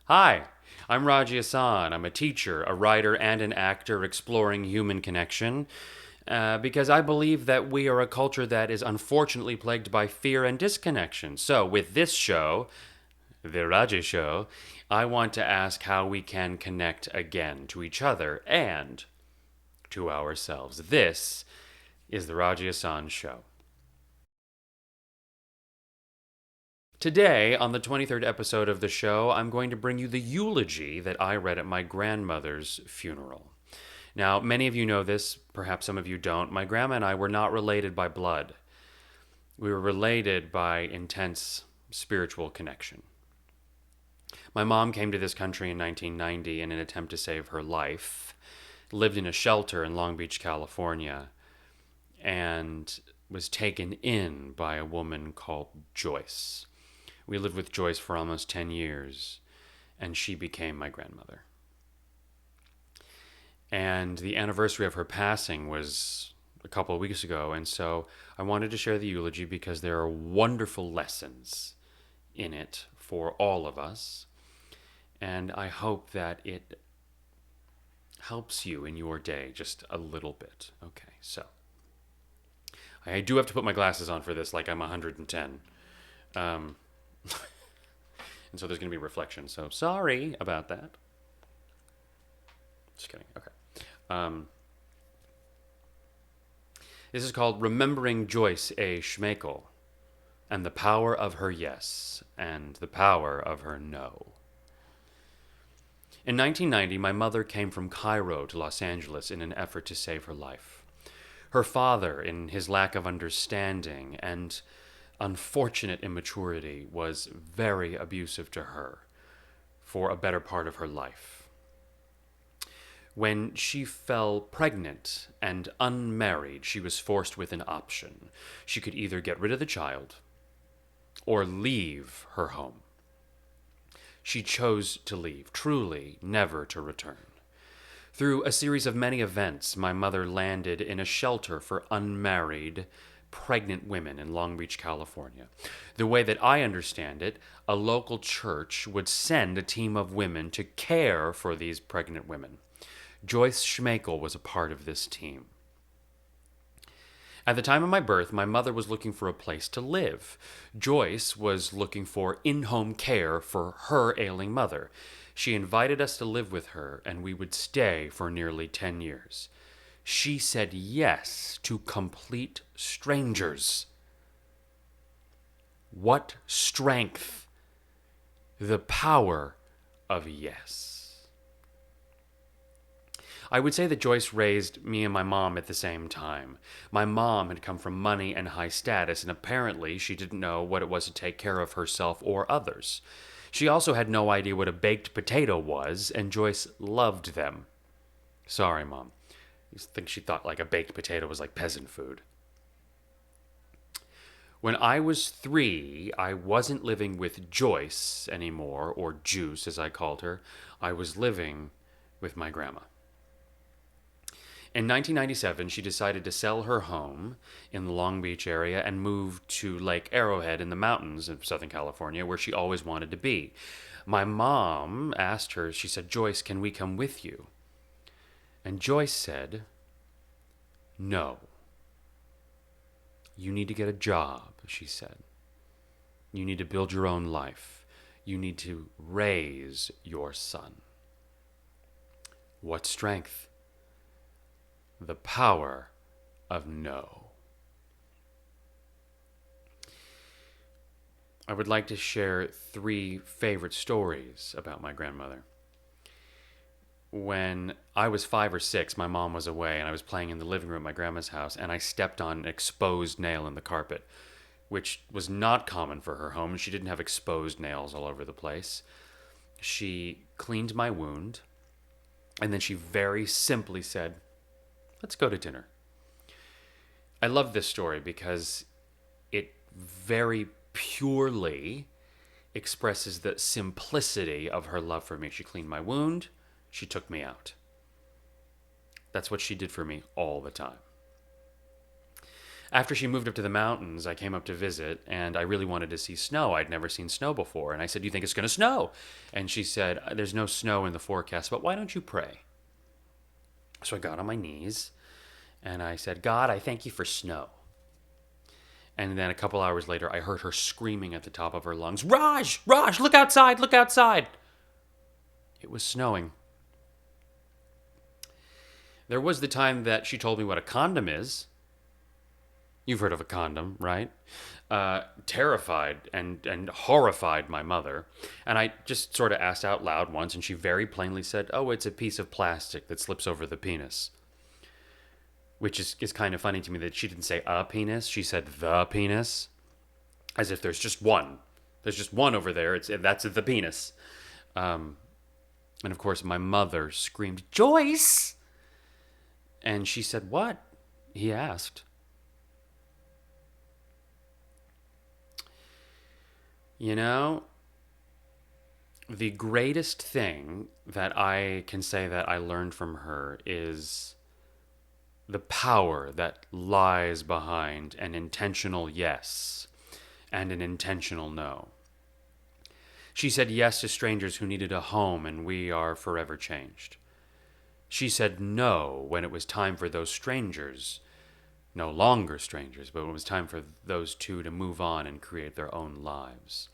Hi, I'm Raji Ahsan. I'm a teacher, a writer, and an actor exploring human connection because I believe that we are a culture that is unfortunately plagued by fear and disconnection. So, with this show, The Raji Show, I want to ask how we can connect again to each other and to ourselves. This is The Raji Ahsan Show. Today, on the 23rd episode of the show, I'm going to bring you the eulogy that I read at my grandmother's funeral. Now, many of you know this, perhaps some of you don't. My grandma and I were not related by blood. We were related by intense spiritual connection. My mom came to this country in 1990 in an attempt to save her life, lived in a shelter in Long Beach, California, and was taken in by a woman called Joyce. We lived with Joyce for almost 10 years, and she became my grandmother. And the anniversary of her passing was a couple of weeks ago, and so I wanted to share the eulogy because there are wonderful lessons in it for all of us, and I hope that it helps you in your day just a little bit. Okay, so I do have to put my glasses on for this like I'm 110. Um, and so there's going to be reflection, so sorry about that. Just kidding. Okay. Um, this is called Remembering Joyce A. Schmekel and the Power of Her Yes and the Power of Her No. In 1990, my mother came from Cairo to Los Angeles in an effort to save her life. Her father, in his lack of understanding and unfortunate immaturity, was very abusive to her for a better part of her life. When she fell pregnant and unmarried, she was forced with an option. She could either get rid of the child or leave her home. She chose to leave, truly never to return. Through a series of many events, my mother landed in a shelter for unmarried, pregnant women in Long Beach, California. The way that I understand it, a local church would send a team of women to care for these pregnant women. Joyce Schmekel was a part of this team. At the time of my birth, my mother was looking for a place to live. Joyce was looking for in-home care for her ailing mother. She invited us to live with her, and we would stay for nearly 10 years. She said yes to complete strangers. What strength! The power of yes. I would say that Joyce raised me and my mom at the same time. My mom had come from money and high status, and apparently she didn't know what it was to take care of herself or others. She also had no idea what a baked potato was, and Joyce loved them. Sorry, Mom. I think she thought like a baked potato was like peasant food. When I was 3, I wasn't living with Joyce anymore, or Juice as I called her. I was living with my grandma. In 1997, she decided to sell her home in the Long Beach area and move to Lake Arrowhead in the mountains of Southern California, where she always wanted to be. My mom asked her, she said, "Joyce, can we come with you?" And Joyce said, "No. You need to get a job," she said. "You need to build your own life. You need to raise your son." What strength! The power of no. I would like to share 3 favorite stories about my grandmother. When I was 5 or 6, my mom was away and I was playing in the living room at my grandma's house, and I stepped on an exposed nail in the carpet, which was not common for her home. She didn't have exposed nails all over the place. She cleaned my wound, and then she very simply said, "Let's go to dinner." I love this story because it very purely expresses the simplicity of her love for me. She cleaned my wound, she took me out. That's what she did for me all the time. After she moved up to the mountains, I came up to visit, and I really wanted to see snow. I'd never seen snow before. And I said, "You think it's going to snow?" And she said, "There's no snow in the forecast, but why don't you pray?" So I got on my knees, and I said, "God, I thank you for snow." And then a couple hours later, I heard her screaming at the top of her lungs, "Raj! Raj, look outside! Look outside!" It was snowing. There was the time that she told me what a condom is. You've heard of a condom, right? Terrified and horrified my mother. And I just sort of asked out loud once, and she very plainly said, "Oh, it's a piece of plastic that slips over the penis." Which is kind of funny to me that she didn't say a penis, she said the penis. As if there's just one. There's just one over there, that's the penis. And of course, my mother screamed, "Joyce!" And she said, "What?" he asked. You know, the greatest thing that I can say that I learned from her is the power that lies behind an intentional yes and an intentional no. She said yes to strangers who needed a home, and we are forever changed. She said no when it was time for those strangers, no longer strangers, but when it was time for those two to move on and create their own lives.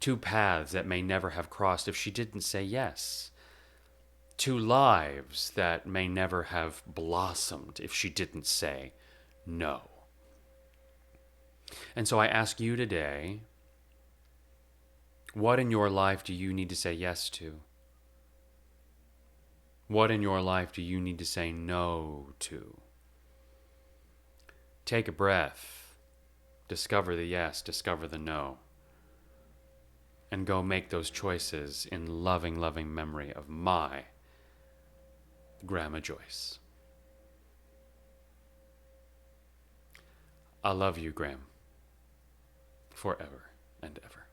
Two paths that may never have crossed if she didn't say yes. Two lives that may never have blossomed if she didn't say no. And so I ask you today, what in your life do you need to say yes to? What in your life do you need to say no to? Take a breath. Discover the yes, discover the no. And go make those choices in loving, loving memory of my Grandma Joyce. I love you, Graham, forever and ever.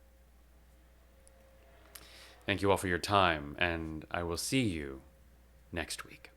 Thank you all for your time, and I will see you next week.